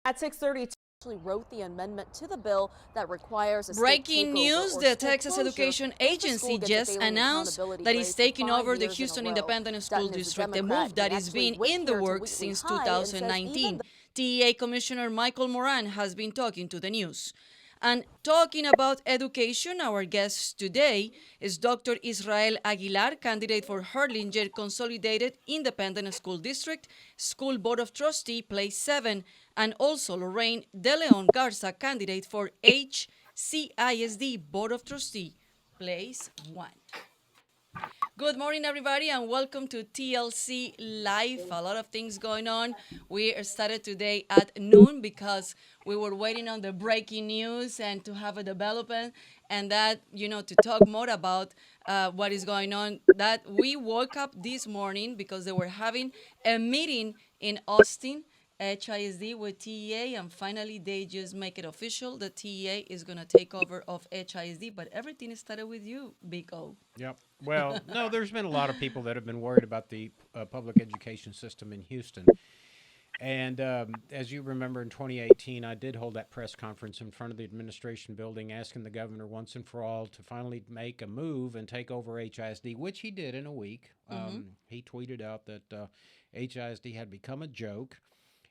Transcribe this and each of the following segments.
At 6:30, actually wrote the amendment to the bill that requires a breaking news: the Texas Education Agency just announced that it's taking over the Houston Independent School District, a move that has been in the works since 2019. TEA Commissioner Michael Moran has been talking to the news. And talking about education, our guest today is Dr. Israel Aguilar, candidate for Harlingen Consolidated Independent School District, School Board of Trustee, Place 7, and also Lorraine De Leon Garza, candidate for HCISD Board of Trustee, Place 1. Good morning, everybody, and welcome to TLC Live. A lot of things going on. We started today at noon because we were waiting on the breaking news and to have a development and that, to talk more about what is going on. That we woke up this morning because they were having a meeting in Austin, HISD with TEA, and finally they just make it official. The TEA is going to take over of HISD, but everything started with you, Big O. Yep. Well, no, there's been a lot of people that have been worried about the public education system in Houston. And as you remember, in 2018, I did hold that press conference in front of the administration building asking the governor once and for all to finally make a move and take over HISD, which he did in a week. He tweeted out that HISD had become a joke.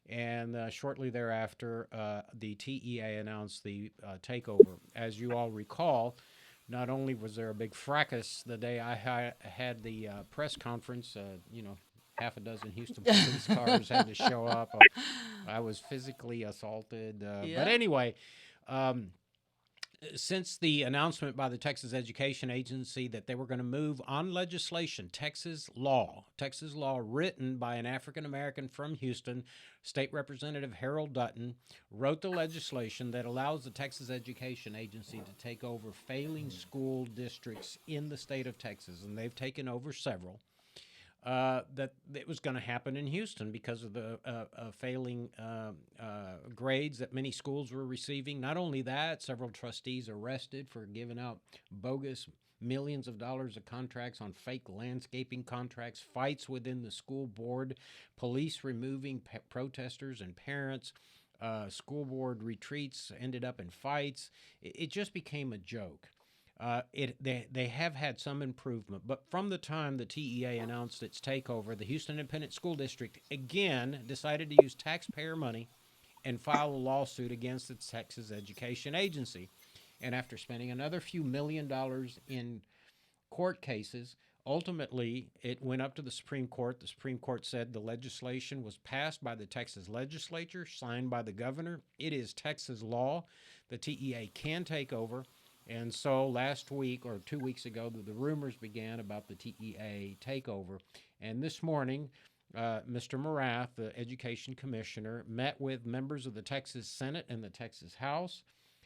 And shortly thereafter, the TEA announced the takeover. As you all recall, not only was there a big fracas the day I had the press conference, half a dozen Houston police cars had to show up. I was physically assaulted. But anyway, since the announcement by the Texas Education Agency that they were going to move on legislation, Texas law written by an African-American from Houston, State Representative Harold Dutton, wrote the legislation that allows the Texas Education Agency to take over failing school districts in the state of Texas, and they've taken over several. That it was going to happen in Houston because of the failing grades that many schools were receiving. Not only that, several trustees arrested for giving out bogus millions of dollars of contracts on fake landscaping contracts, fights within the school board, police removing protesters and parents, school board retreats ended up in fights. It just became a joke. They have had some improvement, but from the time the TEA announced its takeover, the Houston Independent School District again decided to use taxpayer money and file a lawsuit against the Texas Education Agency. And after spending another few $1 million in court cases, ultimately it went up to the Supreme Court. The Supreme Court said the legislation was passed by the Texas legislature, signed by the governor. It is Texas law. The TEA can take over. And so last week or 2 weeks ago, the rumors began about the TEA takeover. And this morning, Mr. Morath, the education commissioner, met with members of the Texas Senate and the Texas House,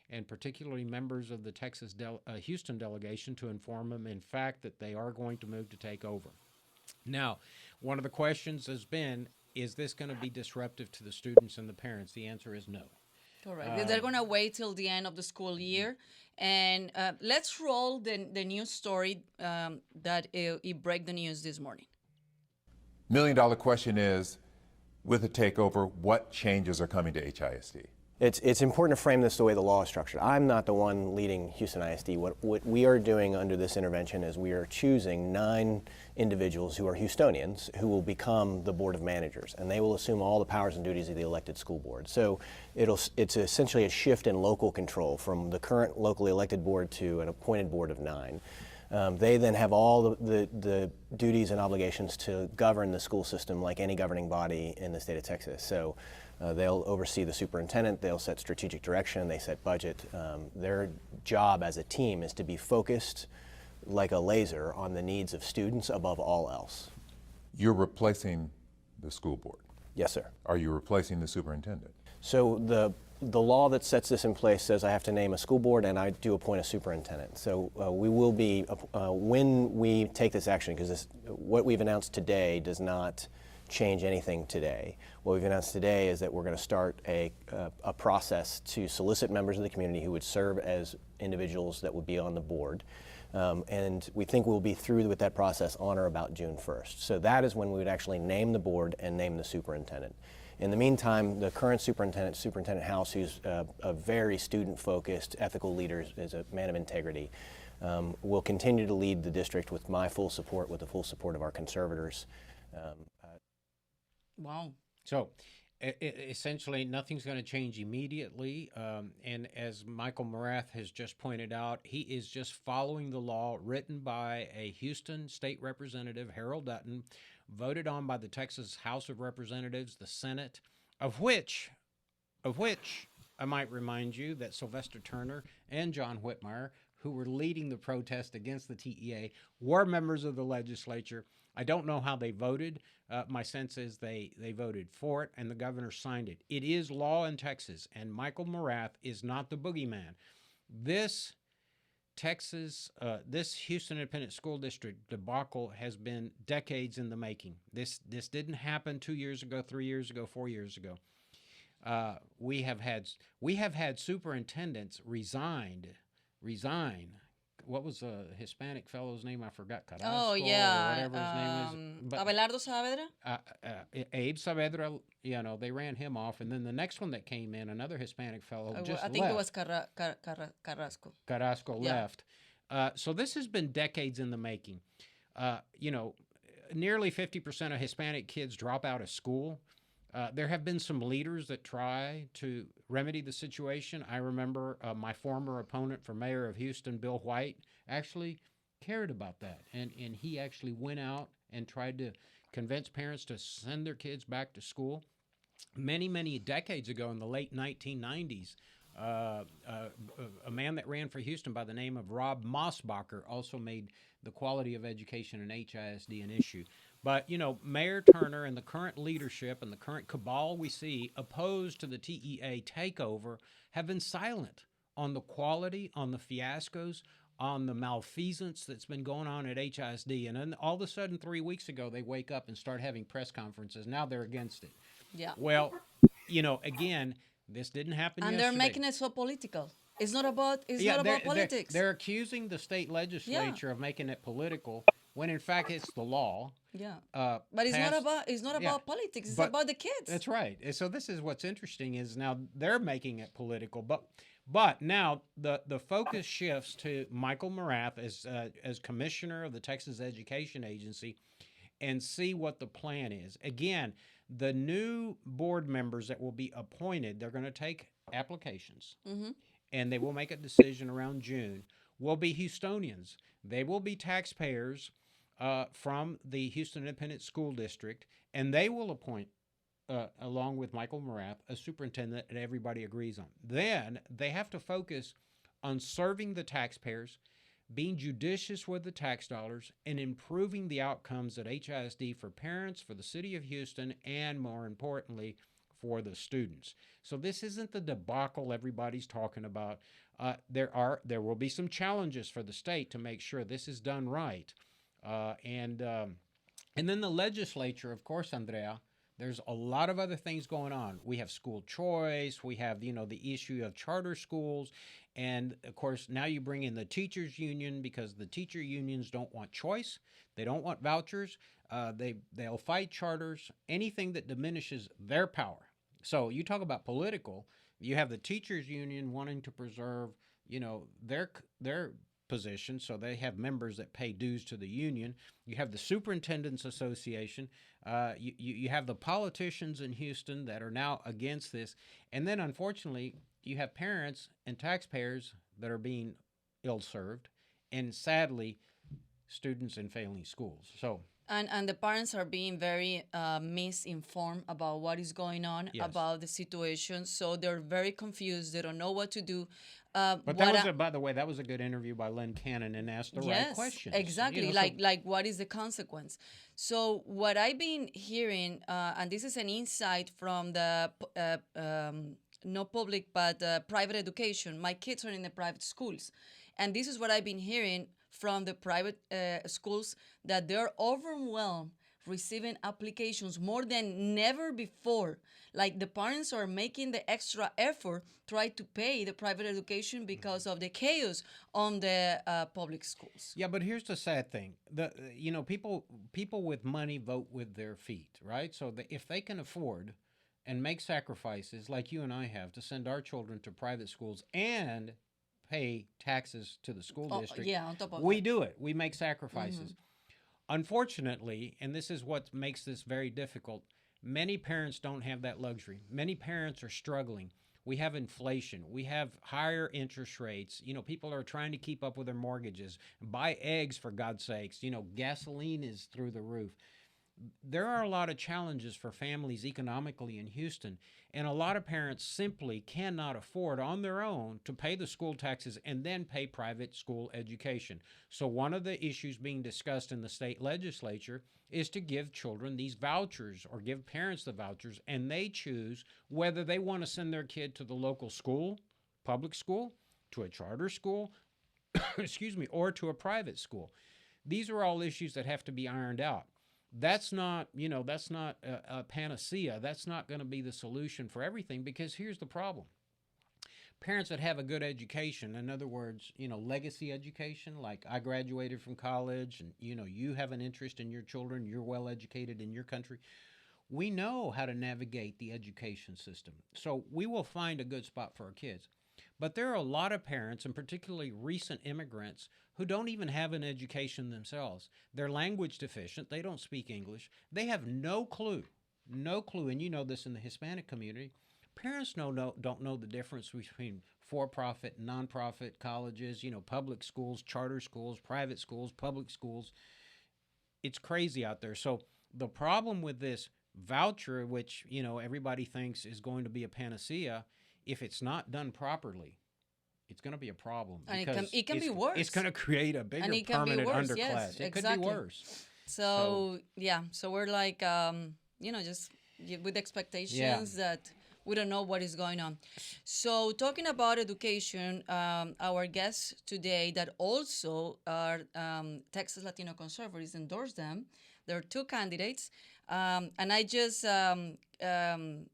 and particularly members of the Texas Houston delegation, to inform them, in fact, that they are going to move to take over. Now, one of the questions has been, is this going to be disruptive to the students and the parents? The answer is no. Correct. They're going to wait till the end of the school year. And let's roll the news story that it broke the news this morning. $1 million question is, with the takeover, what changes are coming to HISD? It's important to frame this the way the law is structured. I'm not the one leading Houston ISD. What we are doing under this intervention is we are choosing 9 individuals who are Houstonians who will become the Board of Managers, and they will assume all the powers and duties of the elected school board. So it's essentially a shift in local control from the current locally elected board to an appointed board of 9. They then have all the duties and obligations to govern the school system like any governing body in the state of Texas. So they'll oversee the superintendent, they'll set strategic direction, they set budget. Their job as a team is to be focused like a laser on the needs of students above all else. You're replacing the school board. Yes, sir. Are you replacing the superintendent? So the law that sets this in place says I have to name a school board and I do appoint a superintendent. So we will be, when we take this action, because what we've announced today does not change anything today. What we've announced today is that we're going to start a process to solicit members of the community who would serve as individuals that would be on the board. And we think we'll be through with that process on or about June 1st. So that is when we would actually name the board and name the superintendent. In the meantime, the current superintendent, Superintendent House, who's a very student-focused, ethical leader, is a man of integrity, will continue to lead the district with my full support, with the full support of our conservators. Wow. So essentially, nothing's going to change immediately. And as Michael Morath has just pointed out, he is just following the law written by a Houston state representative, Harold Dutton, voted on by the Texas House of Representatives, the Senate, of which I might remind you that Sylvester Turner and John Whitmire, who were leading the protest against the TEA, were members of the legislature. I don't know how they voted. My sense is they voted for it, and the governor signed it. It is law in Texas, and Michael Morath is not the boogeyman. This Houston Independent School District debacle has been decades in the making. This didn't happen 2 years ago, 3 years ago, 4 years ago. We have had superintendents resign. What was the Hispanic fellow's name? I forgot. Carrasco, Oh, yeah. or whatever his name is. But, Abelardo Saavedra? Abe Saavedra, they ran him off. And then the next one that came in, another Hispanic fellow, just I think left. it was Carrasco. Carrasco Yeah. left. So this has been decades in the making. Nearly 50% of Hispanic kids drop out of school. There have been some leaders that try to remedy the situation. I remember my former opponent for mayor of Houston, Bill White, actually cared about that. And he actually went out and tried to convince parents to send their kids back to school. Many, many decades ago in the late 1990s, a man that ran for Houston by the name of Rob Mossbacher also made the quality of education in HISD an issue. But, Mayor Turner and the current leadership and the current cabal we see opposed to the TEA takeover have been silent on the quality, on the fiascos, on the malfeasance that's been going on at HISD. And then all of a sudden, 3 weeks ago, they wake up and start having press conferences. Now they're against it. Yeah. Well, again, this didn't happen And yesterday. they're making it so political. It's not about politics. They're accusing the state legislature of making it political when in fact it's the law. Yeah. But it's not about politics. It's about the kids. That's right. And so this is what's interesting is now they're making it political, But now the focus shifts to Michael Morath as commissioner of the Texas Education Agency, and see what the plan is. Again, the new board members that will be appointed, they're going to take applications, and they will make a decision around June. Will be Houstonians. They will be taxpayers from the Houston Independent School District, and they will appoint, along with Michael Morath, a superintendent that everybody agrees on. Then they have to focus on serving the taxpayers, being judicious with the tax dollars, and improving the outcomes at HISD for parents, for the city of Houston, and more importantly, for the students. So this isn't the debacle everybody's talking about. There will be some challenges for the state to make sure this is done right. And then the legislature, of course, Andrea, there's a lot of other things going on. We have school choice. We have, the issue of charter schools. And, of course, now you bring in the teachers union, because the teacher unions don't want choice. They don't want vouchers. They'll fight charters, anything that diminishes their power. So you talk about political. You have the teachers union wanting to preserve, their position, so they have members that pay dues to the union. You have the Superintendents Association. You have the politicians in Houston that are now against this. And then, unfortunately, you have parents and taxpayers that are being ill-served, and sadly, students in failing schools. So. And the parents are being very misinformed about what is going on, Yes. about the situation. So they're very confused. They don't know what to do. But by the way, that was a good interview by Lynn Cannon, and asked the right questions. Exactly. Like what is the consequence? So what I've been hearing, and this is an insight from the no public but private education. My kids are in the private schools, and this is what I've been hearing from the private schools, that they're overwhelmed receiving applications more than never before. Like, the parents are making the extra effort try to pay the private education because of the chaos on the public schools. Yeah, but here's the sad thing: people with money vote with their feet, right? So if they can afford and make sacrifices like you and I have to send our children to private schools and pay taxes to the school district, on top of we that. do it. We make sacrifices. Unfortunately, and this is what makes this very difficult, many parents don't have that luxury. Many parents are struggling. We have inflation. We have higher interest rates. People are trying to keep up with their mortgages, buy eggs, for God's sakes. Gasoline is through the roof. There are a lot of challenges for families economically in Houston, and a lot of parents simply cannot afford on their own to pay the school taxes and then pay private school education. So one of the issues being discussed in the state legislature is to give children these vouchers, or give parents the vouchers, and they choose whether they want to send their kid to the local school, public school, to a charter school, or to a private school. These are all issues that have to be ironed out. That's not a panacea. That's not going to be the solution for everything, because here's the problem. Parents that have a good education, in other words, legacy education, like I graduated from college, and, you have an interest in your children, you're well educated in your country. We know how to navigate the education system. So we will find a good spot for our kids. But there are a lot of parents, and particularly recent immigrants, who don't even have an education themselves. They're language deficient. They don't speak English. They have no clue, and you know this in the Hispanic community. Parents don't know the difference between for-profit and non-profit colleges, public schools, charter schools, private schools, public schools. It's crazy out there. So the problem with this voucher, which, everybody thinks is going to be a panacea, if it's not done properly, it's going to be a problem. And it can be worse. It's going to create a bigger permanent underclass. Yes, it could be worse. So we're like, just with expectations that we don't know what is going on. So talking about education, our guests today that also are Texas Latino conservatives endorsed them. There are two candidates. And I just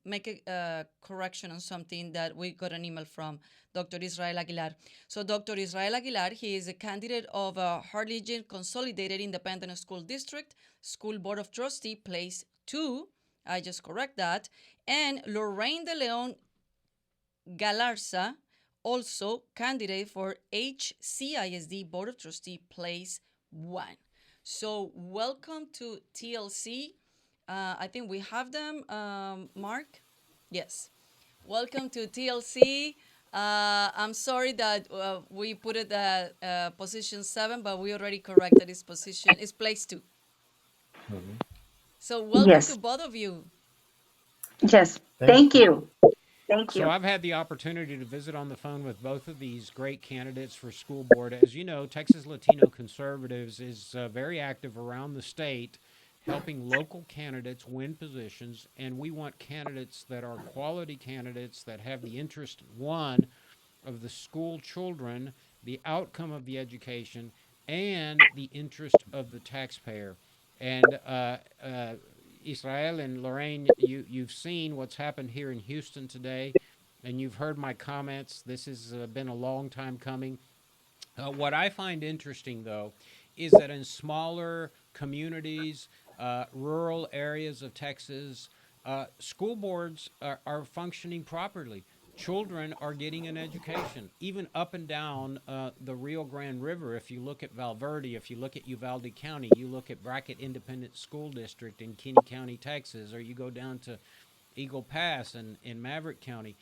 make a correction on something that we got an email from Dr. Israel Aguilar. So Dr. Israel Aguilar, he is a candidate of Harlingen Consolidated Independent School District, School Board of Trustee, Place 2. I just correct that. And Lorraine de Leon Galarza also candidate for HCISD Board of Trustee Place 1. So welcome to TLC. I think we have them, Mark? Yes. Welcome to TLC. I'm sorry that we put it at position 7, but we already corrected it's place 2. So welcome to Yes, both of you. yes. Thank you. Thank So you. I've had the opportunity to visit on the phone with both of these great candidates for school board. As you know, Texas Latino Conservatives is very active around the state, helping local candidates win positions, and we want candidates that are quality candidates that have the interest, one, of the school children, the outcome of the education, and the interest of the taxpayer. And Israel and Lorraine, you've seen what's happened here in Houston today, and you've heard my comments. This has been a long time coming. What I find interesting, though, is that in smaller communities, rural areas of Texas, school boards are functioning properly. Children are getting an education, even up and down the Rio Grande River. If you look at Valverde, if you look at Uvalde County, you look at Brackett Independent School District in Kinney County, Texas, or you go down to Eagle Pass in Maverick County,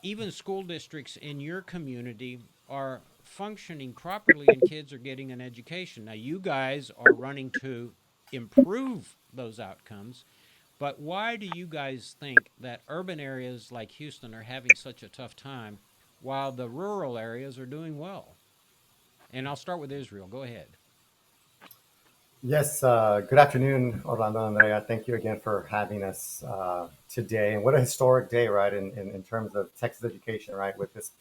even school districts in your community are functioning properly and kids are getting an education. Now, you guys are running to improve those outcomes, but why do you guys think that urban areas like Houston are having such a tough time while the rural areas are doing well? And I'll start with Israel. Go ahead. Yes, good afternoon, Orlando and Andrea. Thank you again for having us today. And what a historic day, right, in terms of Texas education, right, with this,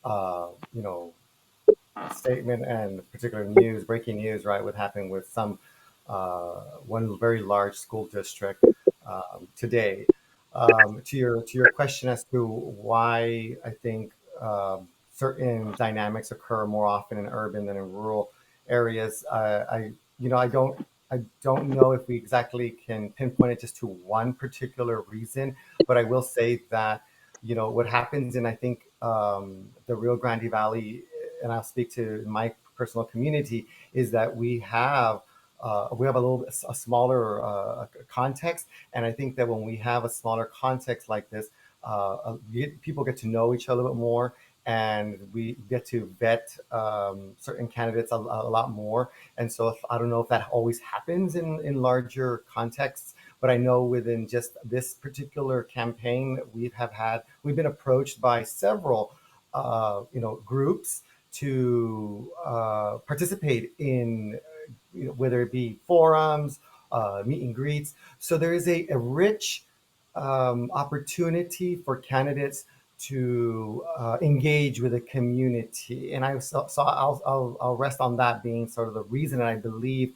you know, statement and particular news, breaking news, right, what happened with one very large school district today. To your question as to why I think certain dynamics occur more often in urban than in rural areas, I don't know if we exactly can pinpoint it just to one particular reason, but I will say that what happens in, I think, the Rio Grande Valley, and I'll speak to my personal community, is that we have a smaller context, and I think that when we have a smaller context like this, people get to know each other a bit more, and we get to vet certain candidates a lot more. And so I don't know if that always happens in larger contexts, but I know within just this particular campaign, we've been approached by several groups to participate in, whether it be forums, meet and greets. So there is a rich opportunity for candidates to engage with the community, and I'll rest on that being sort of the reason. And I believe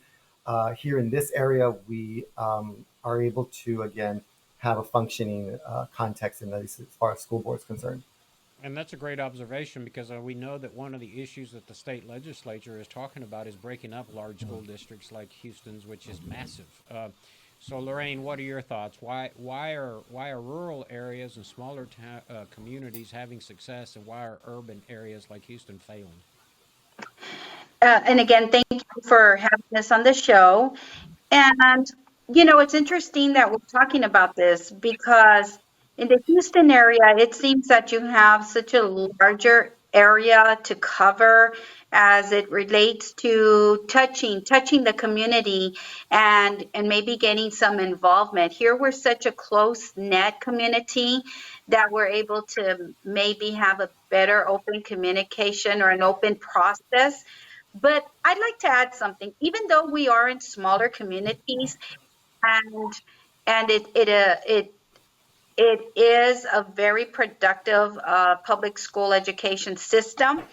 here in this area we are able to again have a functioning context in this as far as school board is concerned. And that's a great observation because we know that one of the issues that the state legislature is talking about is breaking up large school districts like Houston's, which is massive. So, Lorraine, what are your thoughts? Why are rural areas and smaller communities having success, and why are urban areas like Houston failing? And again, thank you for having us on the show. And, it's interesting that we're talking about this because in the Houston area, it seems that you have such a larger area to cover as it relates to touching the community and maybe getting some involvement. Here we're such a close net community that we're able to maybe have a better open communication or an open process. But I'd like to add something. Even though we are in smaller communities, and it is a very productive public school education system,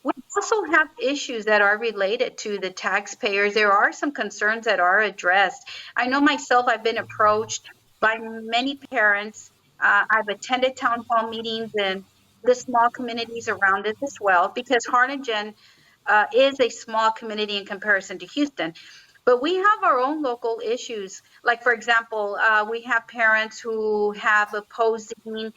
we also have issues that are related to the taxpayers. There are some concerns that are addressed. I know myself, I've been approached by many parents. I've attended town hall meetings in the small communities around it as well, because Harlingen is a small community in comparison to Houston. But we have our own local issues. Like, for example, we have parents who have opposing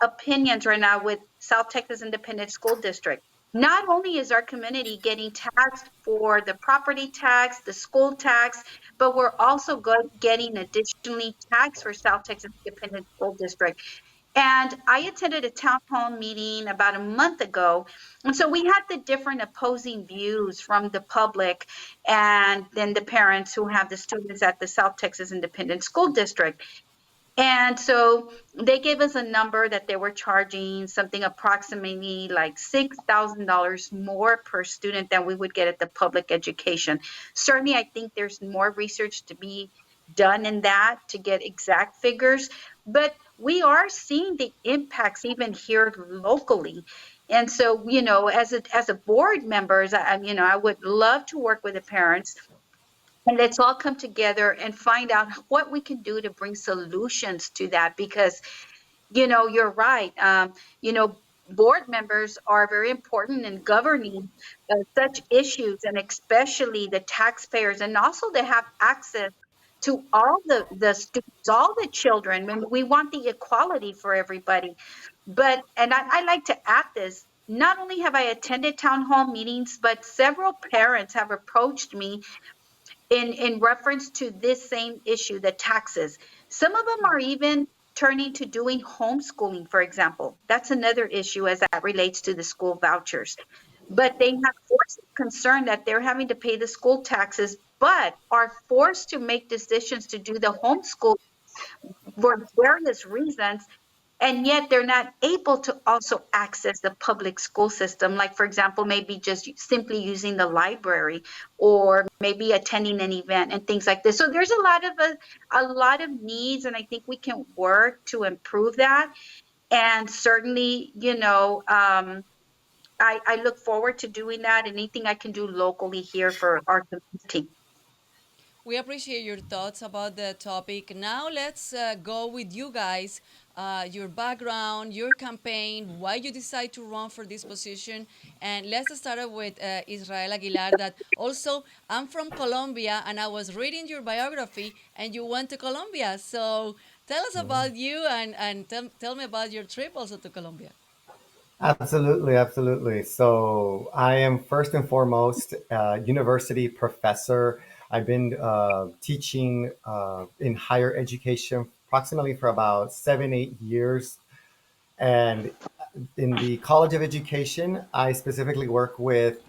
opinions right now with South Texas Independent School District. Not only is our community getting taxed for the property tax, the school tax, but we're also getting additionally taxed for South Texas Independent School District. And I attended a town hall meeting about a month ago. And so we had the different opposing views from the public and then the parents who have the students at the South Texas Independent School District. And so they gave us a number that they were charging something approximately like $6,000 more per student than we would get at the public education. Certainly, I think there's more research to be done in that to get exact figures, but we are seeing the impacts even here locally. And so, as a board members, I would love to work with the parents and let's all come together and find out what we can do to bring solutions to that because, you're right. Board members are very important in governing such issues and especially the taxpayers and also they have access to all the students, all the children. And we want the equality for everybody. But, and I like to add this, not only have I attended town hall meetings, but several parents have approached me in reference to this same issue, the taxes. Some of them are even turning to doing homeschooling, for example. That's another issue as that relates to the school vouchers. But they have forced concern that they're having to pay the school taxes, but are forced to make decisions to do the homeschool for various reasons. And yet they're not able to also access the public school system. Like, for example, maybe just simply using the library or maybe attending an event and things like this. So there's a lot of needs, and I think we can work to improve that. And certainly, I look forward to doing that. Anything I can do locally here for our community. We appreciate your thoughts about the topic. Now let's go with you guys, your background, your campaign, why you decide to run for this position. And let's start with Israel Aguilar that also, I'm from Colombia and I was reading your biography and you went to Colombia. So tell us about you and tell me about your trip also to Colombia. Absolutely, absolutely. So I am first and foremost a university professor. I've been teaching in higher education approximately for about 7, 8 years. And in the College of Education, I specifically work with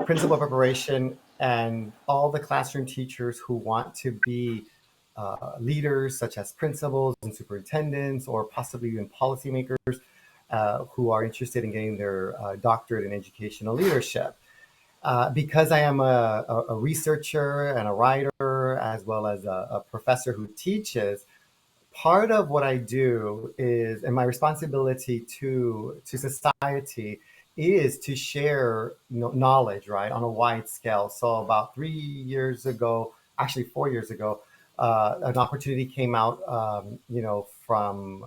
principal preparation and all the classroom teachers who want to be leaders, such as principals and superintendents, or possibly even policymakers who are interested in getting their doctorate in educational leadership. Because I am a researcher and a writer, as well as a professor who teaches, part of what I do is, and my responsibility to society is to share knowledge, right, on a wide scale. So about 3 years ago, actually 4 years ago, an opportunity came out, from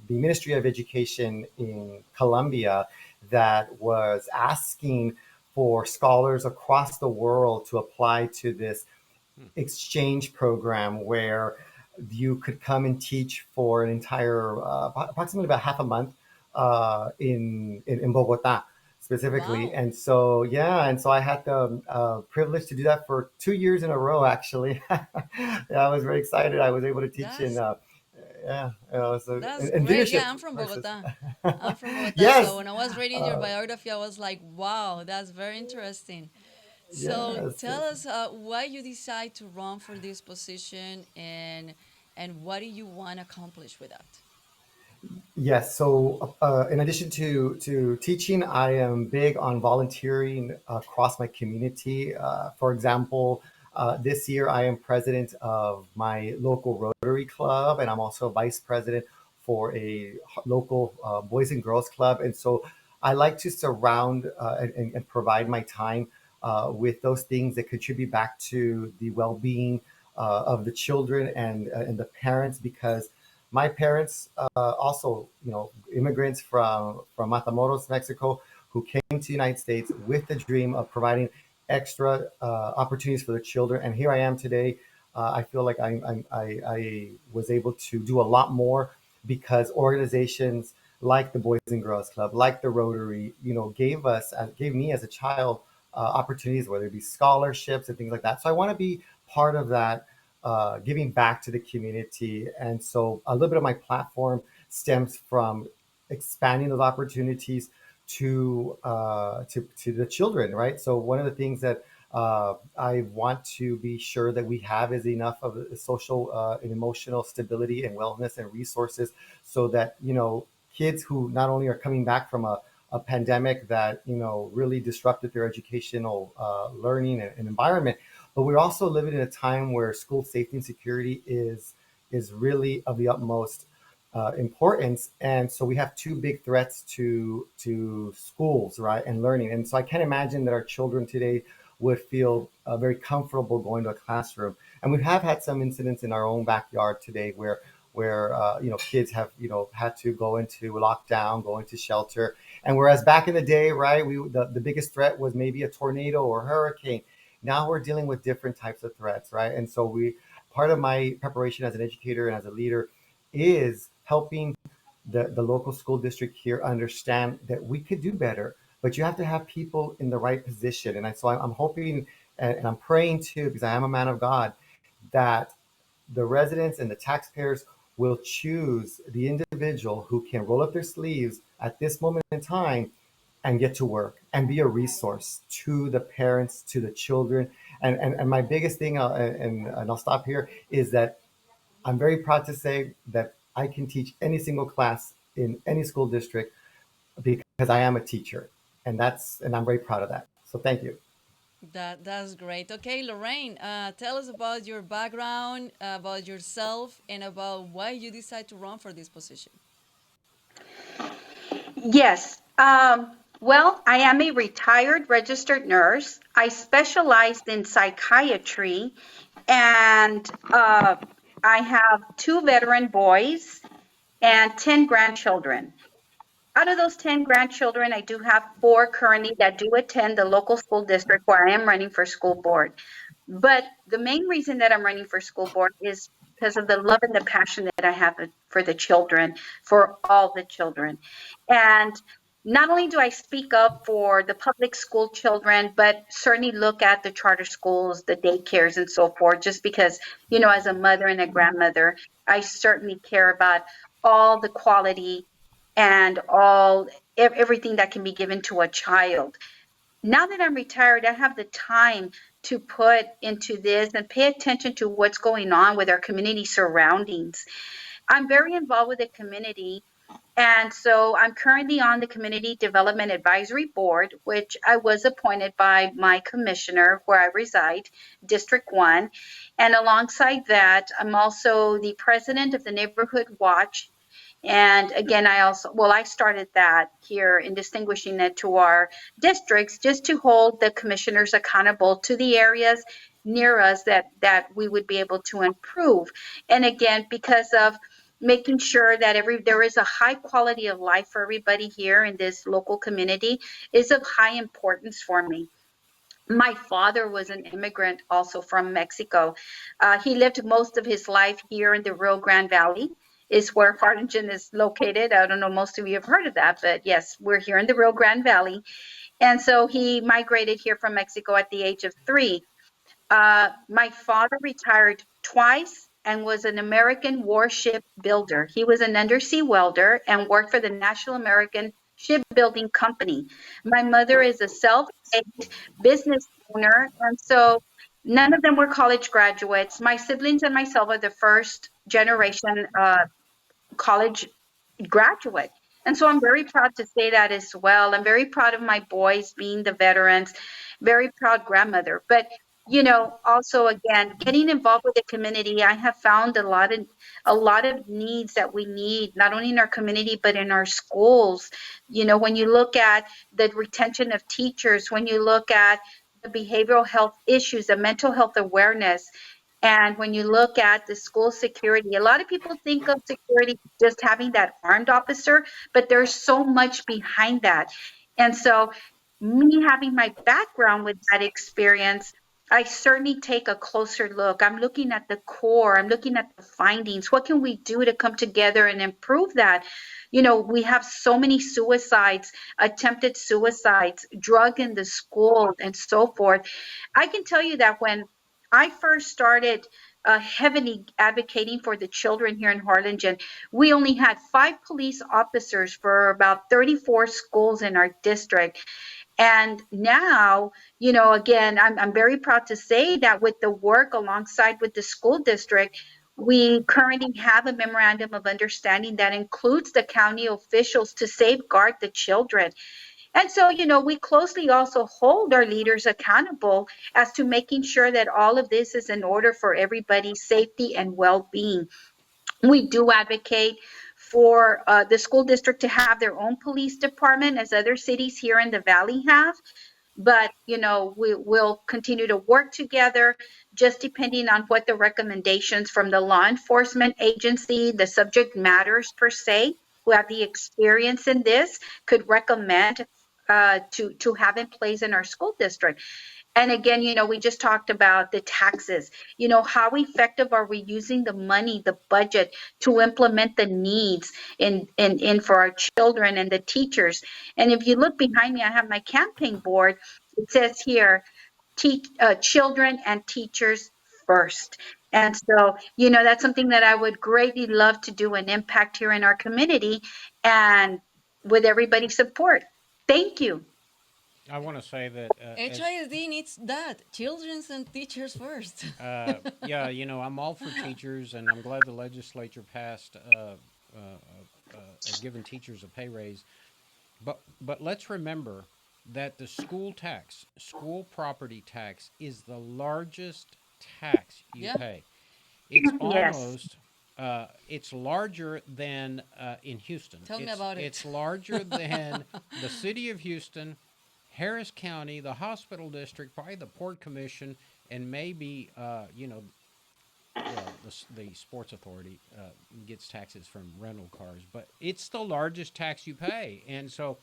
the Ministry of Education in Colombia that was asking for scholars across the world to apply to this exchange program where you could come and teach for an entire, approximately about half a month in Bogota specifically. Wow. And so, and so I had the privilege to do that for 2 years in a row, actually. I was very excited. I was able to teach in, That's in great. leadership Yeah, I'm from courses. Bogota. I'm from Bogota. Yes. So when I was reading your biography, I was like, wow, that's very interesting. So Yes. tell us why you decide to run for this position and what do you want to accomplish with that? Yes. So, in addition to teaching, I am big on volunteering across my community. For example, this year I am president of my local Rotary Club, and I'm also vice president for a local Boys and Girls Club. And so, I like to surround and provide my time with those things that contribute back to the well-being of the children and the parents, because my parents also, immigrants from Matamoros, Mexico, who came to the United States with the dream of providing extra opportunities for the children. And here I am today. I feel like I was able to do a lot more because organizations like the Boys and Girls Club, like the Rotary, gave me as a child opportunities, whether it be scholarships and things like that. So I want to be part of that, giving back to the community. And so a little bit of my platform stems from expanding those opportunities to the children, right? So one of the things that I want to be sure that we have is enough of social and emotional stability and wellness and resources, so that kids who not only are coming back from a pandemic that really disrupted their educational learning and environment, but we're also living in a time where school safety and security is really of the utmost importance. And so we have two big threats to schools, right, and learning. And so I can't imagine that our children today would feel very comfortable going to a classroom. And we have had some incidents in our own backyard today where kids have had to go into lockdown, go into shelter. And whereas back in the day, right, the biggest threat was maybe a tornado or hurricane. Now we're dealing with different types of threats, right? And so part of my preparation as an educator and as a leader is helping the local school district here understand that we could do better, but you have to have people in the right position. And so I'm hoping and I'm praying too, because I am a man of God, that the residents and the taxpayers will choose the individual who can roll up their sleeves at this moment in time and get to work and be a resource to the parents, to the children. And my biggest thing, and I'll stop here, is that I'm very proud to say that I can teach any single class in any school district because I am a teacher, and I'm very proud of that. So thank you. That's great. Okay, Lorraine, tell us about your background, about yourself, and about why you decide to run for this position. Yes. Well, I am a retired registered nurse. I specialized in psychiatry, and I have 2 veteran boys and 10 grandchildren. Out of those 10 grandchildren, I do have 4 currently that do attend the local school district where I am running for school board. But the main reason that I'm running for school board is because of the love and the passion that I have for the children, for all the children. And not only do I speak up for the public school children, but certainly look at the charter schools, the daycares, and so forth, just because, as a mother and a grandmother, I certainly care about all the quality and everything that can be given to a child. Now that I'm retired, I have the time to put into this and pay attention to what's going on with our community surroundings. I'm very involved with the community. And so I'm currently on the Community Development Advisory Board, which I was appointed by my commissioner where I reside, District 1. And alongside that, I'm also the president of the Neighborhood Watch. And again, I started that here in distinguishing it to our districts, just to hold the commissioners accountable to the areas near us that we would be able to improve. And again, because of making sure that there is a high quality of life for everybody here in this local community is of high importance for me. My father was an immigrant also from Mexico. He lived most of his life here in the Rio Grande Valley, is where Harlingen is located. I don't know, most of you have heard of that, but yes, we're here in the Rio Grande Valley. And so he migrated here from Mexico at the age of 3. My father retired twice and was an American warship builder. He was an undersea welder and worked for the National American Shipbuilding Company. My mother is a self-made business owner, and so none of them were college graduates. My siblings and myself are the first generation college graduate. And so I'm very proud to say that as well. I'm very proud of my boys being the veterans, very proud grandmother. But also again, getting involved with the community, I have found a lot of needs that we need, not only in our community, but in our schools. When you look at the retention of teachers, when you look at the behavioral health issues, the mental health awareness, and when you look at the school security, a lot of people think of security just having that armed officer, but there's so much behind that. And so me having my background with that experience, I certainly take a closer look. I'm looking at the core, I'm looking at the findings. What can we do to come together and improve that? You know, we have so many suicides, attempted suicides, drug in the school, and so forth. I can tell you that when I first started heavily advocating for the children here in Harlingen, we only had 5 police officers for about 34 schools in our district. And now, you know, again, I'm very proud to say that with the work alongside with the school district, we currently have a memorandum of understanding that includes the county officials to safeguard the children. And so, you know, we closely also hold our leaders accountable as to making sure that all of this is in order for everybody's safety and well-being. We do advocate for the school district to have their own police department, as other cities here in the valley have. But, you know, will continue to work together, just depending on what the recommendations from the law enforcement agency, the subject matters per se, who have the experience in this, could recommend to have in place in our school district. And again, you know, we just talked about the taxes. You know, how effective are we using the money, the budget, to implement the needs in for our children and the teachers? And if you look behind me, I have my campaign board. It says here, children and teachers first. And so, you know, that's something that I would greatly love to do an impact here in our community and with everybody's support. Thank you. I want to say that HISD needs that, children and teachers first. yeah, you know, I'm all for teachers, and I'm glad the legislature passed giving teachers a pay raise. But let's remember that the school tax, school property tax, is the largest tax you pay. It's Yes. almost it's larger than in Houston. Tell me about it. It's larger than the city of Houston, Harris County, the hospital district, probably the Port Commission, and maybe well, the Sports Authority gets taxes from rental cars, but it's the largest tax you pay. And so,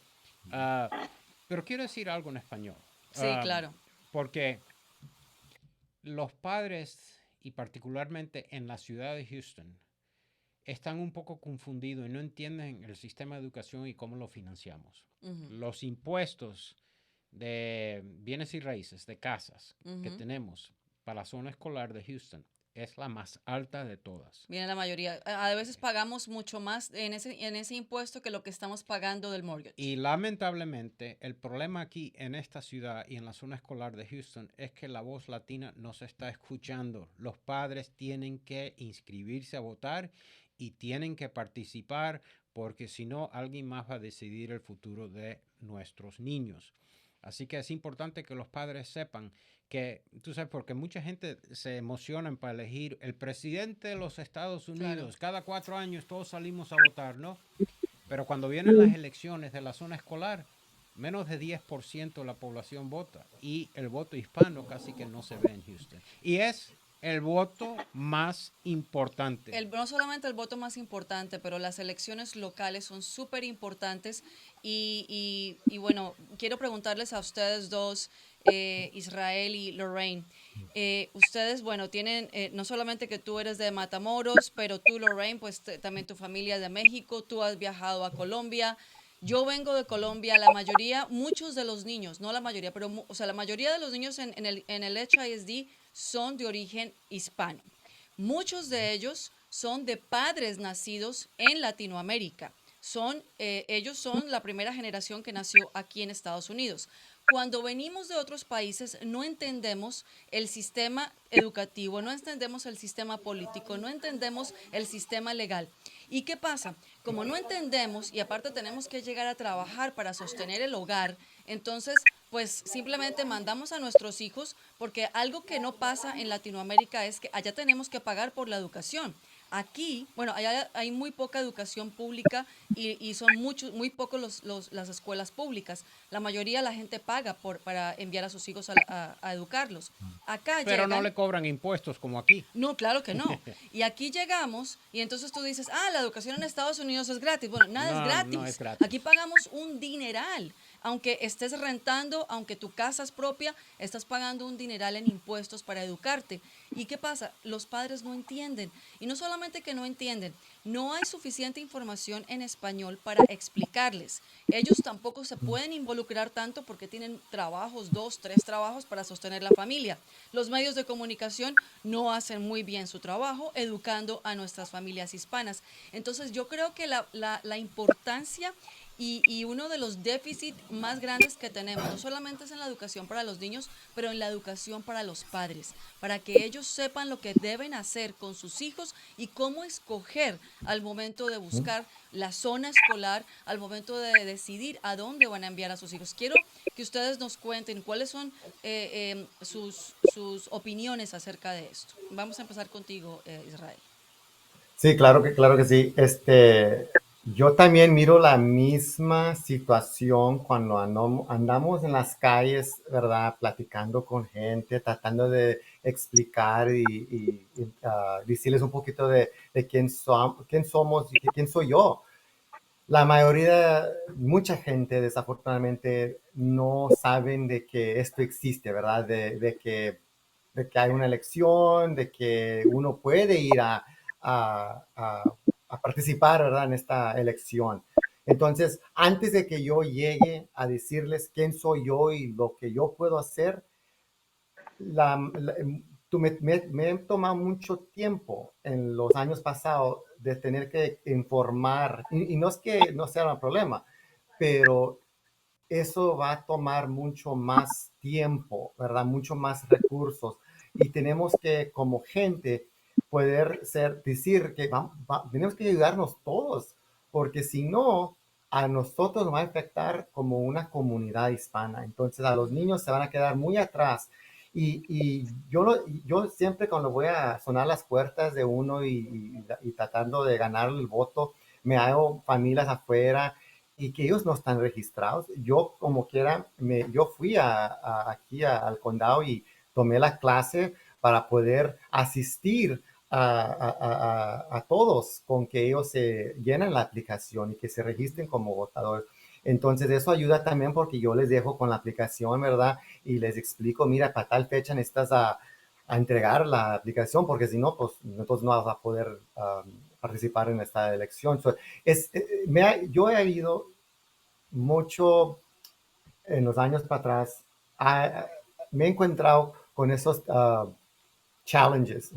pero quiero decir algo en español. Sí, claro. Porque los padres, y particularmente en la ciudad de Houston, están un poco confundidos y no entienden el sistema de educación y cómo lo financiamos. Los impuestos de bienes y raíces, de casas que tenemos para la zona escolar de Houston es la más alta de todas. Viene la mayoría. A veces pagamos mucho más en ese impuesto que lo que estamos pagando del mortgage. Y lamentablemente el problema aquí en esta ciudad y en la zona escolar de Houston es que la voz latina no se está escuchando. Los padres tienen que inscribirse a votar y tienen que participar, porque si no, alguien más va a decidir el futuro de nuestros niños. Así que es importante que los padres sepan que, tú sabes, porque mucha gente se emociona para elegir el presidente de los Estados Unidos. Claro. Cada 4 años todos salimos a votar, ¿no? Pero cuando vienen las elecciones de la zona escolar, menos de 10% de la población vota. Y el voto hispano casi que no se ve en Houston. Y es el voto más importante. No solamente el voto más importante, pero las elecciones locales son súper importantes. Y bueno, quiero preguntarles a ustedes dos, Israel y Lorraine. Ustedes, bueno, tienen, no solamente que tú eres de Matamoros, pero tú, Lorraine, pues también tu familia es de México, tú has viajado a Colombia. Yo vengo de Colombia, la mayoría, muchos de los niños, no la mayoría, pero o sea, la mayoría de los niños en el HISD son de origen hispano. Muchos de ellos son de padres nacidos en Latinoamérica. Ellos son la primera generación que nació aquí en Estados Unidos. Cuando venimos de otros países no entendemos el sistema educativo, no entendemos el sistema político, no entendemos el sistema legal. ¿Y qué pasa? Como no entendemos y aparte tenemos que llegar a trabajar para sostener el hogar, entonces pues simplemente mandamos a nuestros hijos, porque algo que no pasa en Latinoamérica es que allá tenemos que pagar por la educación. Aquí, bueno, hay muy poca educación pública y son muy pocos las escuelas públicas. La mayoría la gente paga para enviar a sus hijos a educarlos. Acá Pero no llegan. le cobran impuestos como aquí. No, claro que no. Y aquí llegamos y entonces tú dices, la educación en Estados Unidos es gratis. Bueno, nada es No, gratis. no es gratis. Aquí pagamos un dineral. Aunque estés rentando, aunque tu casa es propia, estás pagando un dineral en impuestos para educarte. ¿Y qué pasa? Los padres no entienden. Y no solamente que no entienden, no hay suficiente información en español para explicarles. Ellos tampoco se pueden involucrar tanto porque tienen trabajos, 2, 3 trabajos para sostener la familia. Los medios de comunicación no hacen muy bien su trabajo educando a nuestras familias hispanas. Entonces yo creo que la importancia y uno de los déficits más grandes que tenemos, no solamente es en la educación para los niños, pero en la educación para los padres, para que ellos sepan lo que deben hacer con sus hijos y cómo escoger al momento de buscar la zona escolar, al momento de decidir a dónde van a enviar a sus hijos. Quiero que ustedes nos cuenten cuáles son sus opiniones acerca de esto. Vamos a empezar contigo, Israel. Sí, claro que sí. Yo también miro la misma situación cuando andamos en las calles, ¿verdad? Platicando con gente, tratando de explicar y decirles un poquito de quién somos y quién soy yo. La mayoría, mucha gente desafortunadamente no saben de que esto existe, ¿verdad? De que hay una elección, de que uno puede ir a- a- a participar, ¿verdad? En esta elección. Entonces, antes de que yo llegue a decirles quién soy yo y lo que yo puedo hacer, me he tomado mucho tiempo en los años pasados de tener que informar, y no es que no sea un problema, pero eso va a tomar mucho más tiempo, ¿verdad? Mucho más recursos. Y tenemos que, como gente, decir que tenemos que ayudarnos todos, porque si no, a nosotros nos va a afectar como una comunidad hispana. Entonces, a los niños se van a quedar muy atrás. Y yo siempre cuando voy a sonar las puertas de uno y tratando de ganar el voto, me hago familias afuera y que ellos no están registrados. Yo, como quiera, yo fui aquí al condado y tomé la clase para poder asistir a todos con que ellos se llenen la aplicación y que se registren como votadores. Entonces, eso ayuda también porque yo les dejo con la aplicación, ¿verdad? Y les explico, mira, para tal fecha necesitas a entregar la aplicación, porque si no, pues entonces no vas a poder participar en esta elección. So, yo he ido mucho en los años para atrás, me he encontrado con esos challenges,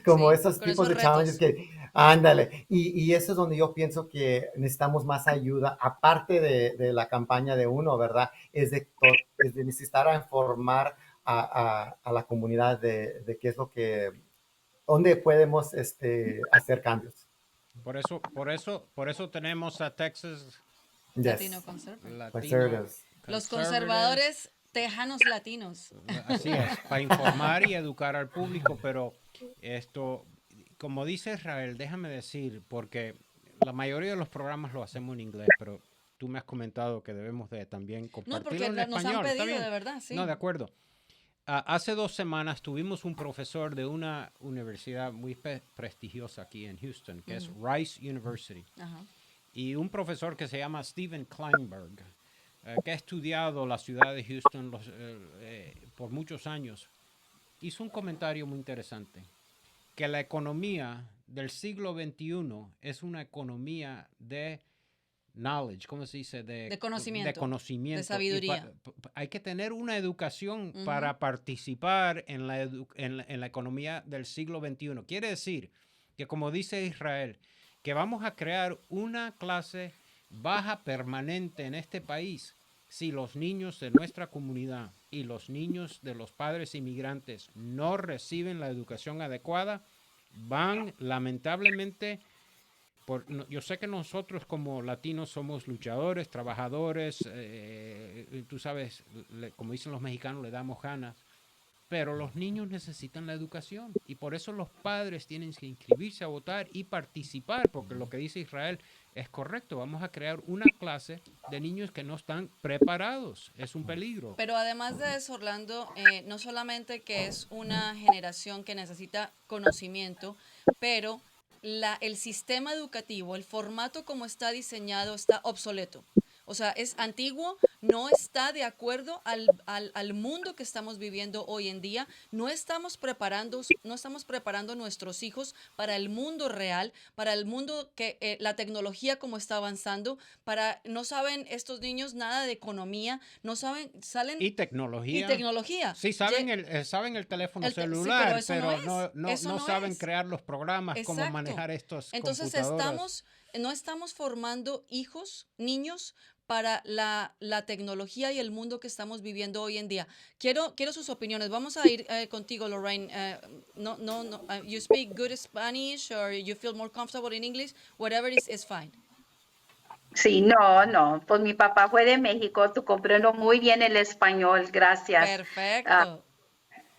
como Sí, esos con tipos esos de challenges retos. que, ándale, y eso es donde yo pienso que necesitamos más ayuda, aparte de la campaña de uno, ¿verdad? Es de necesitar informar a la comunidad de qué es dónde podemos hacer cambios. Por eso tenemos a Texas Latino Yes, Conservative. Latino conservatives. Los Conservatives. conservadores tejanos latinos. Así es, para informar y educar al público, pero esto, como dice Israel, déjame decir, porque la mayoría de los programas lo hacemos en inglés, pero tú me has comentado que debemos de también No, compartirlo porque en nos han español, ¿está pedido, bien? de verdad, No, sí. de acuerdo. Hace 2 semanas tuvimos un profesor de una universidad muy prestigiosa aquí en Houston, que es Rice University, Ajá. y un profesor que se llama Steven Kleinberg, que ha estudiado la ciudad de Houston por muchos años, hizo un comentario muy interesante, que la economía del siglo XXI es una economía de knowledge, ¿cómo se dice? De De conocimiento, de conocimiento. sabiduría. Hay que tener una educación para participar en la economía del siglo XXI. Quiere decir que, como dice Israel, que vamos a crear una clase baja permanente en este país si los niños de nuestra comunidad y los niños de los padres inmigrantes no reciben la educación adecuada, van lamentablemente yo sé que nosotros como latinos somos luchadores, trabajadores, tú sabes, como dicen los mexicanos, le damos ganas, pero los niños necesitan la educación y por eso los padres tienen que inscribirse a votar y participar, porque lo que dice Israel es correcto. Vamos a crear una clase de niños que no están preparados. Es un peligro. Pero además de eso, Orlando, no solamente que es una generación que necesita conocimiento, pero el sistema educativo, el formato como está diseñado está obsoleto. O sea, es antiguo, no está de acuerdo al mundo que estamos viviendo hoy en día. No estamos preparando a nuestros hijos para el mundo real, para el mundo que la tecnología como está avanzando. No saben estos niños nada de economía, no saben, salen Y tecnología. y tecnología. Sí, saben el teléfono Sí, celular, pero eso pero eso no saben es. crear los programas, cómo Exacto. manejar estos Entonces computadoras. no estamos formando niños para la tecnología y el mundo que estamos viviendo hoy en día. Quiero sus opiniones. Vamos a ir contigo, Lorraine. You speak good Spanish or you feel more comfortable in English? Whatever is fine. Sí, no, pues mi papá fue de México, tú comprendo muy bien el español, gracias. Ah, Perfecto.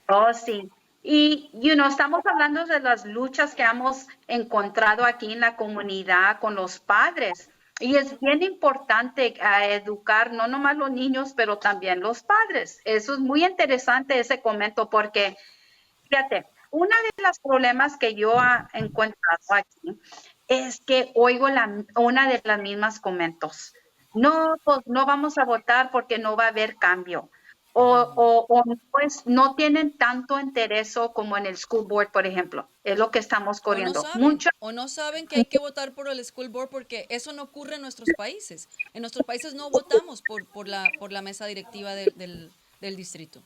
oh, sí. Y, estamos hablando de las luchas que hemos encontrado aquí en la comunidad con los padres. Y es bien importante educar no nomás los niños, pero también los padres. Eso es muy interesante ese comento porque, fíjate, uno de los problemas que yo he encontrado aquí es que oigo una de las mismas comentos. No, pues no vamos a votar porque no va a haber cambio. O pues no tienen tanto interés como en el school board, por ejemplo. Es lo que estamos corriendo. O no saben que hay que votar por el school board porque eso no ocurre en nuestros países. En nuestros países no votamos por la mesa directiva del distrito.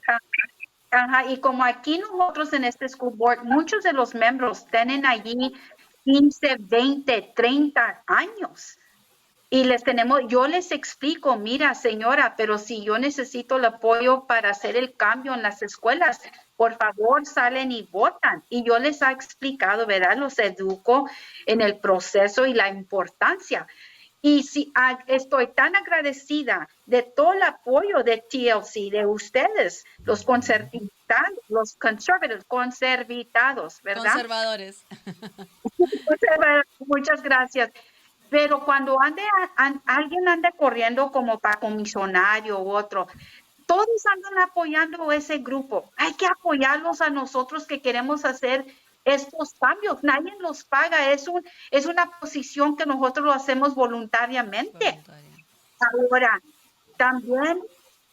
Ajá, y como aquí nosotros en este school board, muchos de los miembros tienen allí 15, 20, 30 años. Y yo les explico, mira, señora, pero si yo necesito el apoyo para hacer el cambio en las escuelas, por favor, salen y votan. Y yo les he explicado, ¿verdad? Los educo en el proceso y la importancia. Y estoy tan agradecida de todo el apoyo de TLC, de ustedes, los conservitados, ¿verdad? Conservadores. Muchas gracias. Pero cuando alguien anda corriendo como para comisionario u otro, todos andan apoyando ese grupo. Hay que apoyarlos a nosotros que queremos hacer estos cambios. Nadie los paga. Es una posición que nosotros lo hacemos voluntariamente. Ahora, también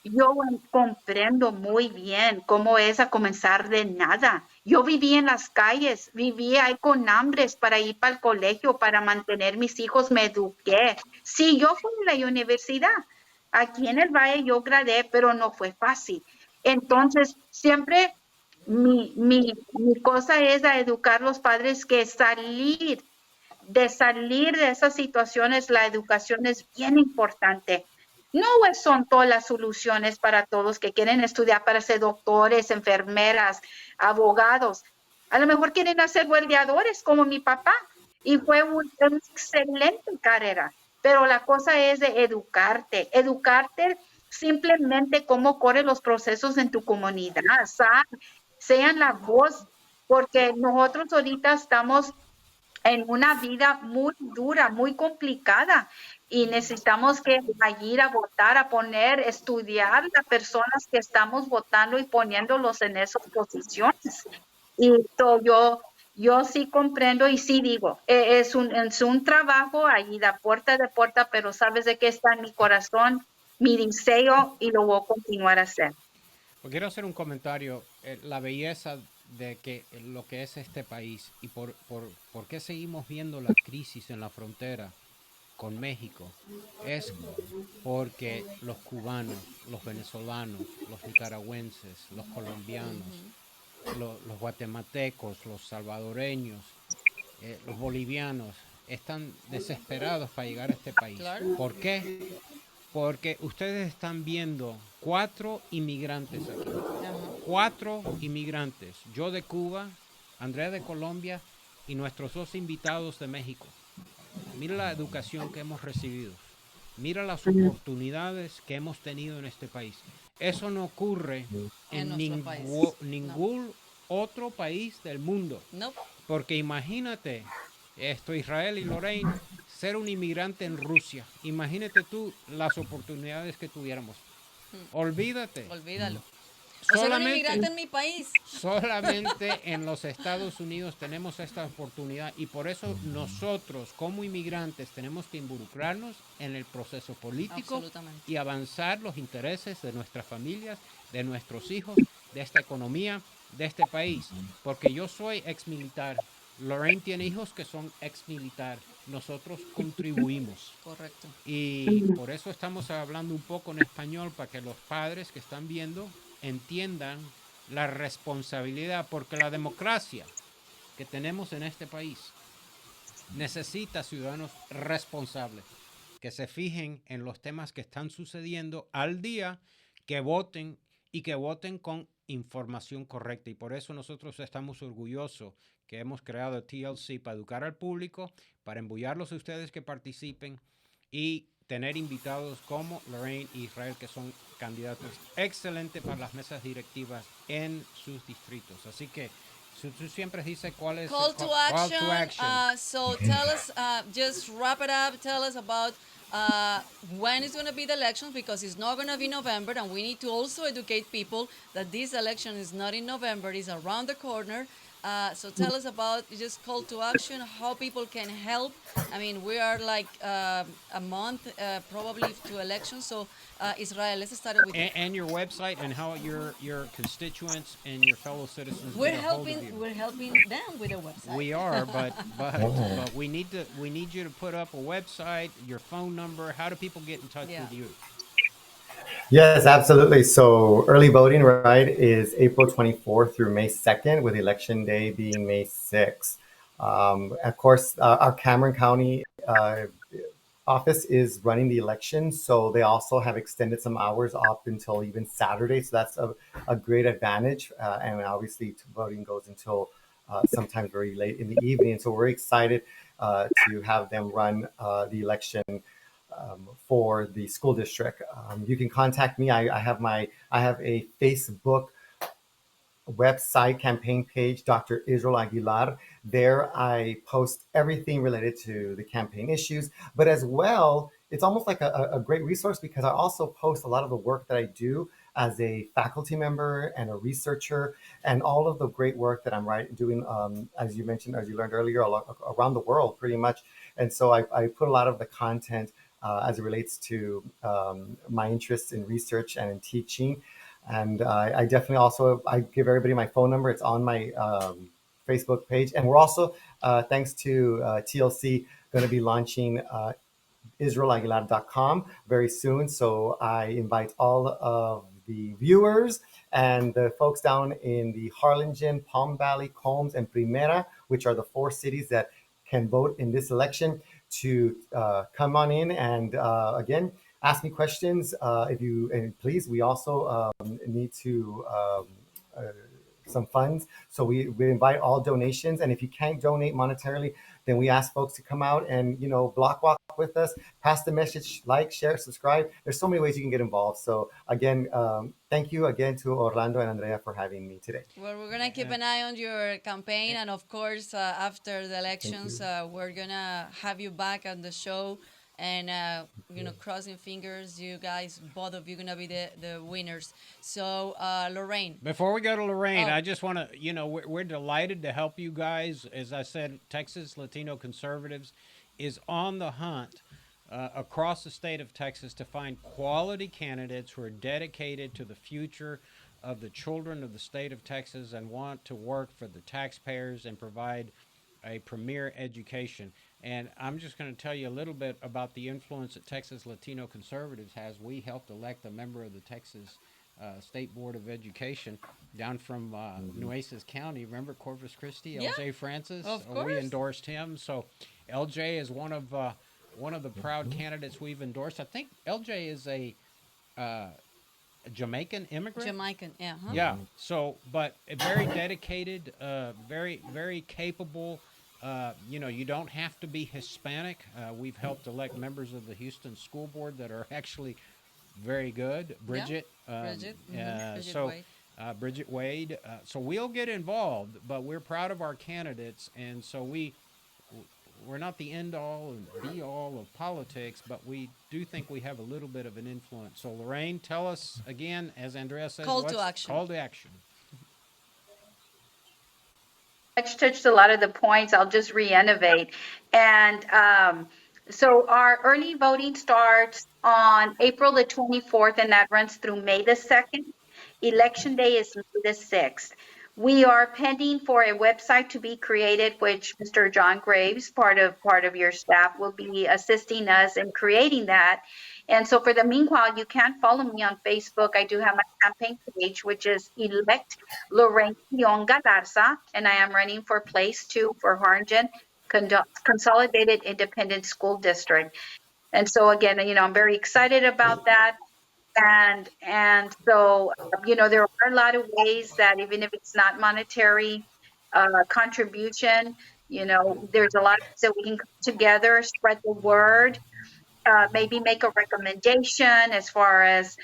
yo comprendo muy bien cómo es a comenzar de nada. Yo viví en las calles, viví ahí con hambres para ir para el colegio, para mantener mis hijos, me eduqué. Sí, yo fui a la universidad. Aquí en el Valle yo gradué, pero no fue fácil. Entonces, siempre mi cosa es a educar a los padres que salir de esas situaciones, la educación es bien importante. No son todas las soluciones para todos que quieren estudiar para ser doctores, enfermeras, abogados. A lo mejor quieren ser guardiadores como mi papá y fue una excelente carrera. Pero la cosa es de educarte simplemente cómo corren los procesos en tu comunidad, sean la voz, porque nosotros ahorita estamos en una vida muy dura, muy complicada y necesitamos que ir a votar, estudiar las personas que estamos votando y poniéndolos en esas posiciones. Y yo sí comprendo y sí digo, es un trabajo ahí de puerta, pero sabes de qué está en mi corazón, mi deseo y lo voy a continuar a hacer. Pues quiero hacer un comentario, la belleza de lo que es este país y por qué seguimos viendo la crisis en la frontera con México es porque los cubanos, los venezolanos, los nicaragüenses, los colombianos, los guatemaltecos, los salvadoreños, los bolivianos están desesperados para llegar a este país. Claro. ¿Por qué? Porque ustedes están viendo 4 inmigrantes aquí. 4 inmigrantes. Yo de Cuba, Andrea de Colombia y nuestros 2 invitados de México. Mira la educación que hemos recibido. Mira las oportunidades que hemos tenido en este país. Eso no ocurre en ningún otro país del mundo. Nope. Porque imagínate, Israel y Lorraine, ser un inmigrante en Rusia. Imagínate tú las oportunidades que tuviéramos. Olvídate. Olvídalo. O ser un inmigrante en mi país. Solamente en los Estados Unidos tenemos esta oportunidad y por eso nosotros como inmigrantes tenemos que involucrarnos en el proceso político y avanzar los intereses de nuestras familias, de nuestros hijos, de esta economía, de este país. Porque yo soy exmilitar. Lorraine tiene hijos que son exmilitar. Nosotros contribuimos. Correcto. Y por eso estamos hablando un poco en español para que los padres que están viendo entiendan la responsabilidad, porque la democracia que tenemos en este país necesita ciudadanos responsables, que se fijen en los temas que están sucediendo al día, que voten y que voten con información correcta. Y por eso nosotros estamos orgullosos que hemos creado TLC para educar al público, para embullarlos a ustedes que participen y tener invitados como Lorraine y Israel, que son candidatos excelentes para las mesas directivas en sus distritos. Así que tú siempre dices cuál es call to action. So tell us, just wrap it up. Tell us about when is going to be the election, because it's not going to be November, and we need to also educate people that this election is not in November, it's around the corner. So tell us about just call to action, how people can help. I mean, we are like a month probably to election. So Israel, let's start with you. And your website and how your constituents and your fellow citizens We're get a hold of you. helping them with a website. We are, but we need you to put up a website, your phone number. How do people get in touch with you? Yes, absolutely. So early voting, right, is April 24th through May 2nd, with election day being May 6th. Of course, our Cameron County office is running the election, so they also have extended some hours up until even Saturday. So that's a great advantage. And obviously, voting goes until sometimes very late in the evening. So we're excited to have them run the election for the school district. You can contact me. I have a Facebook website campaign page, Dr. Israel Aguilar. There I post everything related to the campaign issues, but as well, it's almost like a great resource because I also post a lot of the work that I do as a faculty member and a researcher, and all of the great work that I'm doing, as you mentioned, as you learned earlier, around the world pretty much. And so I put a lot of the content as it relates to my interests in research and in teaching. And I definitely also, I give everybody my phone number. It's on my Facebook page. And we're also, thanks to TLC, going to be launching IsraelAguilar.com very soon. So I invite all of the viewers and the folks down in the Harlingen, Palm Valley, Combs, and Primera, which are the 4 cities that can vote in this election, to come on in and again, ask me questions and please. We also need to some funds, so we invite all donations. And if you can't donate monetarily, then we ask folks to come out and block walk with us, pass the message, like, share, subscribe. There's so many ways you can get involved. So again, thank you again to Orlando and Andrea for having me today. Well, we're gonna keep an eye on your campaign, and of course, after the elections, we're gonna have you back on the show. And crossing fingers, you guys, both of you, gonna be the winners. So, Lorraine. Before we go to Lorraine, I just want to, we're delighted to help you guys. As I said, Texas Latino Conservatives is on the hunt across the state of Texas to find quality candidates who are dedicated to the future of the children of the state of Texas and want to work for the taxpayers and provide a premier education. And I'm just going to tell you a little bit about the influence that Texas Latino Conservatives has. We helped elect a member of the Texas State Board of Education down from Nueces County. Remember Corpus Christi, LJ Francis? Of course. We endorsed him. So LJ is one of the proud candidates we've endorsed. I think LJ is a Jamaican immigrant. Jamaican, yeah. Huh? Yeah. So, but very dedicated, very, very capable. you don't have to be Hispanic. We've helped elect members of the Houston School Board that are actually very good. Bridget. Bridget. Bridget So Wade. Bridget Wade. So we'll get involved, but we're proud of our candidates, and so we're not the end all and be all of politics, but we do think we have a little bit of an influence. So Lorraine, tell us again, as Andrea says, Call what's to action. Call to action. Touched a lot of the points. I'll just re-innovate. And so our early voting starts on April the 24th, and that runs through May the 2nd. Election day is May the 6th. We are pending for a website to be created, which Mr. John Graves, part of your staff, will be assisting us in creating that. And so for the meanwhile, you can follow me on Facebook. I do have my campaign page, which is Elect Lorraine Galarza, and I am running for place 2 for Harlingen Consolidated Independent School District. And so again, I'm very excited about that. And so, there are a lot of ways that even if it's not monetary contribution, there's a lot of ways that we can come together, spread the word, maybe make a recommendation as far as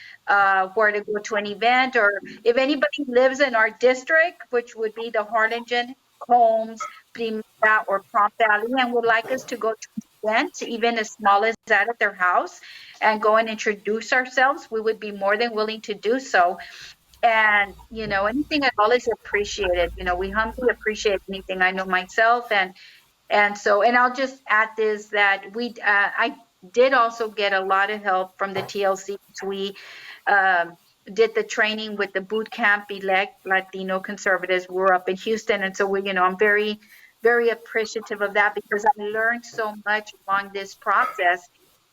where to go to an event, or if anybody lives in our district, which would be the Harlingen, Holmes, Primera, or Prompt Valley, and would like us to go to an event, even as small as that at their house, and go and introduce ourselves, we would be more than willing to do so. And, anything at all is appreciated. We humbly appreciate anything. I know myself, and so, and I'll just add this, that I did also get a lot of help from the TLC. We did the training with the boot camp Elect Latino Conservatives. We're up in Houston. And so I'm very, very appreciative of that, because I learned so much along this process.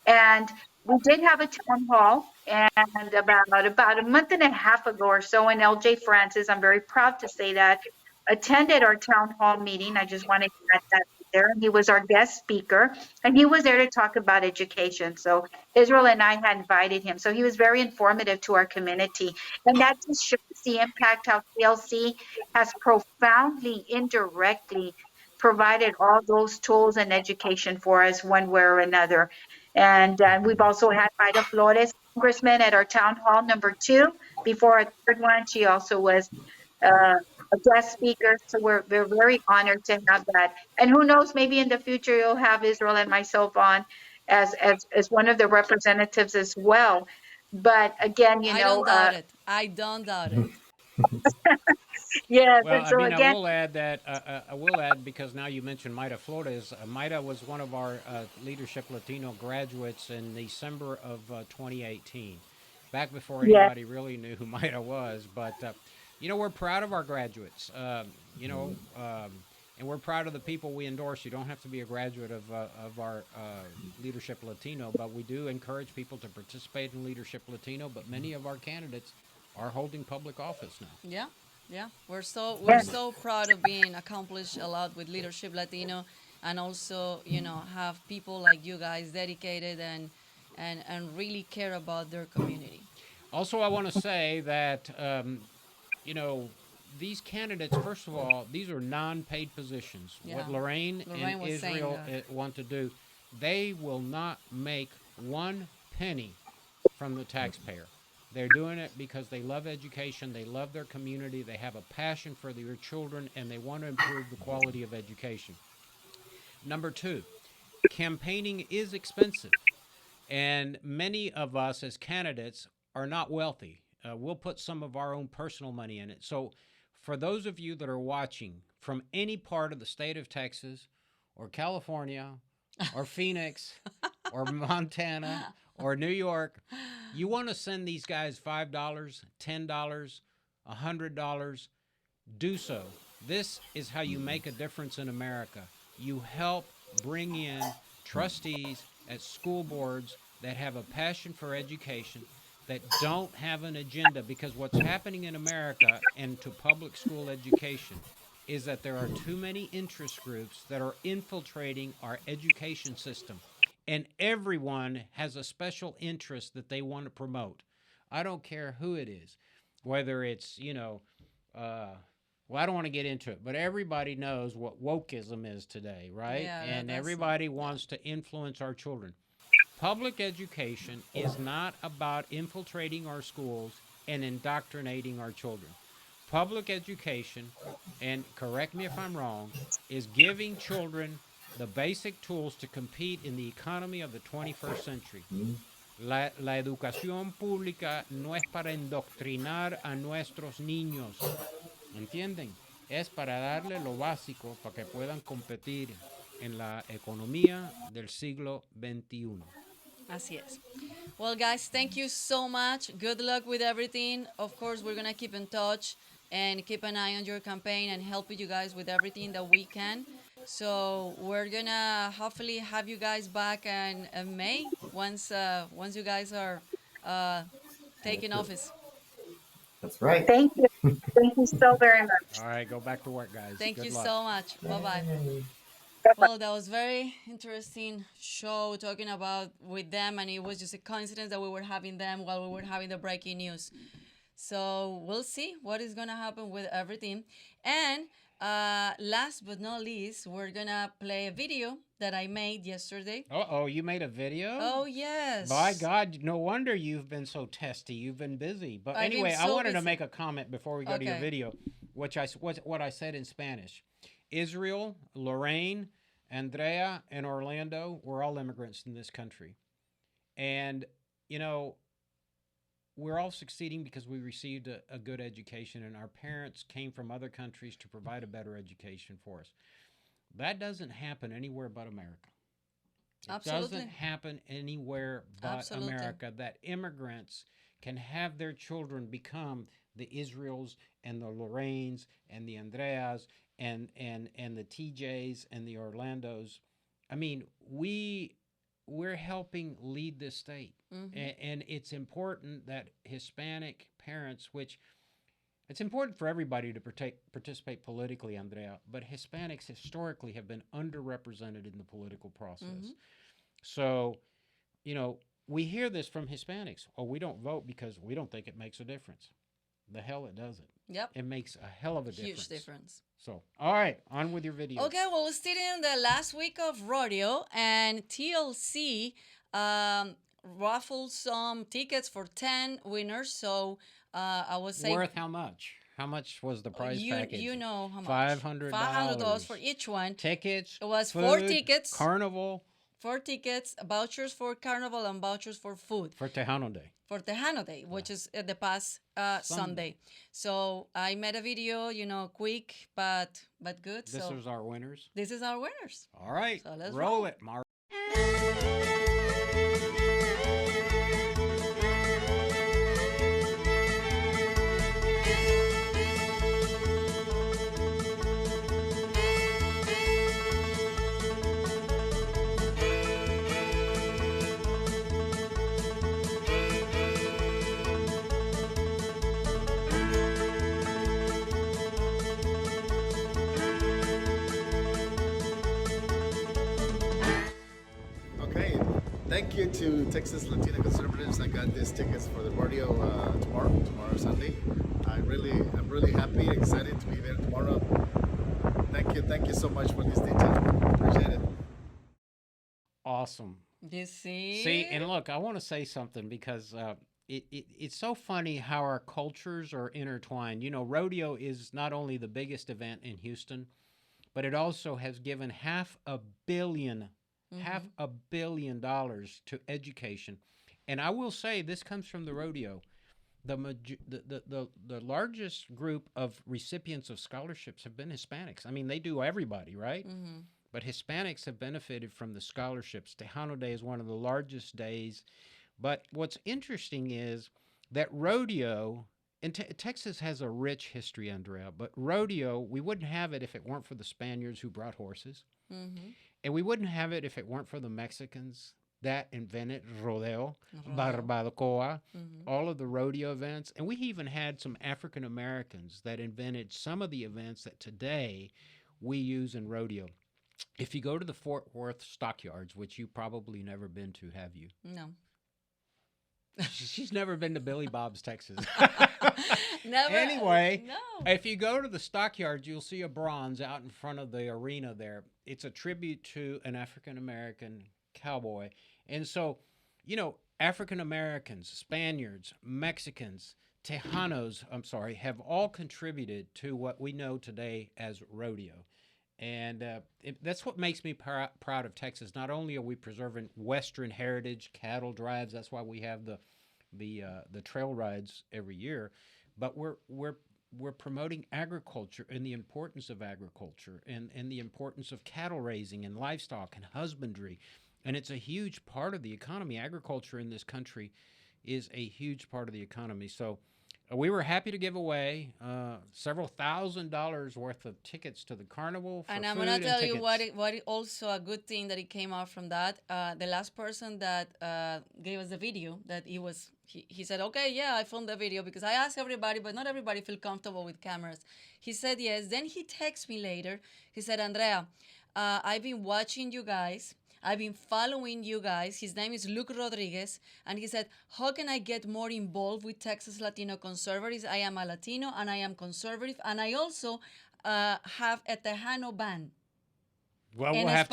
And we did have a town hall, and about a month and a half ago or so, and LJ Francis, I'm very proud to say that, attended our town hall meeting. I just wanted to add that there. And he was our guest speaker, and he was there to talk about education. So Israel and I had invited him. So he was very informative to our community. And that just shows the impact how TLC has profoundly, indirectly provided all those tools and education for us one way or another. And we've also had Ida Flores, Congressman, at our town hall number 2. Before our third one, she also was a guest speaker. So we're very honored to have that. And who knows, maybe in the future you'll have Israel and myself on as one of the representatives as well. But again, I don't doubt it. I don't doubt it. yes. Well, And so I again, will add that I will add, because now you mentioned Maida Flores. Maida was one of our Leadership Latino graduates in December of 2018, back before yes. anybody really knew who Maida was. But we're proud of our graduates. And we're proud of the people we endorse. You don't have to be a graduate of our Leadership Latino, but we do encourage people to participate in Leadership Latino. But many of our candidates are holding public office now. Yeah. Yeah, we're so proud of being accomplished a lot with Leadership Latino, and also have people like you guys dedicated and really care about their community. Also, I want to say that these candidates, first of all, these are non-paid positions. Yeah. What Lorraine and was saying Israel that. want to do, they will not make one penny from the taxpayer. They're doing it because they love education, they love their community, they have a passion for their children, and they want to improve the quality of education. Number 2, campaigning is expensive, and many of us as candidates are not wealthy. We'll put some of our own personal money in it. So for those of you that are watching from any part of the state of Texas or California or Phoenix or Montana or New York, you want to send these guys $5, $10, $100, do so. This is how you make a difference in America. You help bring in trustees at school boards that have a passion for education, that don't have an agenda, because what's happening in America and to public school education is that there are too many interest groups that are infiltrating our education system. And everyone has a special interest that they want to promote. I don't care who it is, whether it's, Well, I don't want to get into it, but everybody knows what wokeism is today, right? Yeah, And that's everybody wants to influence our children. Public education is not about infiltrating our schools and indoctrinating our children. Public education, and correct me if I'm wrong, is giving children the basic tools to compete in the economy of the 21st century. La educación pública no es para indoctrinar a nuestros niños, ¿entienden? Es para darle lo básico para que puedan competir en la economía del siglo XXI. Así es. Well, guys, thank you so much. Good luck with everything. Of course, we're going to keep in touch and keep an eye on your campaign and help you guys with everything that we can. So we're going to hopefully have you guys back in May once you guys are taking office. That's right. Thank you. Thank you so very much. All right, go back to work, guys. Thank Good you luck. so much. Bye-bye. Well, that was very interesting show talking about with them, and it was just a coincidence that we were having them while we were having the breaking news. So we'll see what is gonna happen with everything. And last but not least, we're gonna play a video that I made yesterday. Uh-oh, you made a video? Oh yes. By God, no wonder you've been so testy. You've been busy. But I've been anyway, I so wanted to busy. make a comment before we go to your Okay. video, what I said in Spanish. Israel, Lorraine, Andrea, and Orlando were all immigrants in this country. And, you know, we're all succeeding because we received a good education, and our parents came from other countries to provide a better education for us. That doesn't happen anywhere but America. It Absolutely. doesn't happen anywhere but Absolutely. America, that immigrants can have their children become the Israels and the Lorraines and the Andreas and the TJs and the Orlandos. I mean, we're helping lead this state. And it's important that Hispanic parents, which it's important for everybody to participate politically, Andrea, but Hispanics historically have been underrepresented in the political process. So, you know, we hear this from Hispanics. Oh, we don't vote because we don't think it makes a difference. The hell it doesn't. Yep. It makes a hell of a difference. Huge difference. So, all right, on with your video. Okay, well, we're still in the last week of rodeo, and TLC raffled some tickets for 10 winners. So I was saying, Worth how much? How much was the prize package? You know how much. $500. $500 for each one. Tickets. It was food, 4 tickets. Carnival. 4 tickets, vouchers for Carnival, and vouchers for food. For Tejano Day. For Tejano Day, which is the past Sunday. So I made a video, you know, quick but good. This is our winners. This is our winners. All right, So let's roll roll. it, Mark. Okay, thank you to Texas Latino Conservatives. I got these tickets for the rodeo tomorrow Sunday. I'm really happy, excited to be there tomorrow. Thank you so much for this detail. Appreciate it. Awesome. You see? See, and look, I want to say something because it's so funny how our cultures are intertwined. You know, rodeo is not only the biggest event in Houston, but it also has given $500 million to education. And I will say this comes from the rodeo. The largest group of recipients of scholarships have been Hispanics. I mean, they do everybody, right? But Hispanics have benefited from the scholarships. Tejano Day is one of the largest days. But what's interesting is that rodeo, and Texas has a rich history, Andrea, but rodeo, we wouldn't have it if it weren't for the Spaniards who brought horses. And we wouldn't have it if it weren't for the Mexicans that invented rodeo, barbacoa, all of the rodeo events. And we even had some African Americans that invented some of the events that today we use in rodeo. If you go to the Fort Worth Stockyards, which you probably never been to, have you? No. She's never been to Billy Bob's, Texas. Never. Anyway, No. if you go to the stockyards, you'll see a bronze out in front of the arena there. It's a tribute to an African-American cowboy. And so, you know, African-Americans, Spaniards, Mexicans, Tejanos, have all contributed to what we know today as rodeo. And that's what makes me proud of Texas. Not only are we preserving Western heritage, cattle drives, that's why we have the trail rides every year, but we're promoting agriculture and the importance of agriculture and the importance of cattle raising and livestock and husbandry. And it's a huge part of the economy. Agriculture in this country is a huge part of the economy. So we were happy to give away several $1,000s worth of tickets to the carnival. And I'm going to tell you what also a good thing that it came out from that. The last person that gave us the video, that he said, okay, yeah, I filmed the video because I asked everybody, but not everybody feel comfortable with cameras. He said yes. Then he texted me later. He said, Andrea, I've been watching you guys. I've been following you guys. His name is Luke Rodriguez. And he said, how can I get more involved with Texas Latino conservatives? I am a Latino and I am conservative. And I also have a Tejano band. Well, we'll have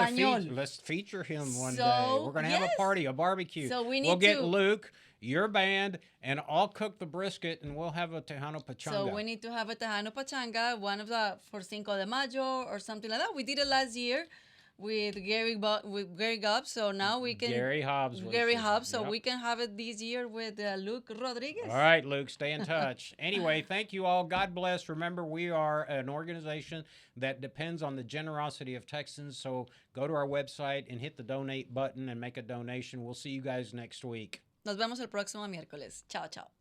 let's feature him one day. We're going to have a party, a barbecue. So we'll get Luke, your band, and I'll cook the brisket, and we'll have a Tejano pachanga. So we need to have a Tejano pachanga, one of the for Cinco de Mayo or something like that. We did it last year with Gary Gobbs, so now we can Gary Hobbs. So we can have it this year with Luke Rodriguez. All right, Luke, stay in touch. Anyway, thank you all. God bless. Remember, we are an organization that depends on the generosity of Texans. So go to our website and hit the donate button and make a donation. We'll see you guys next week. Nos vemos el próximo miércoles. Chao, chao.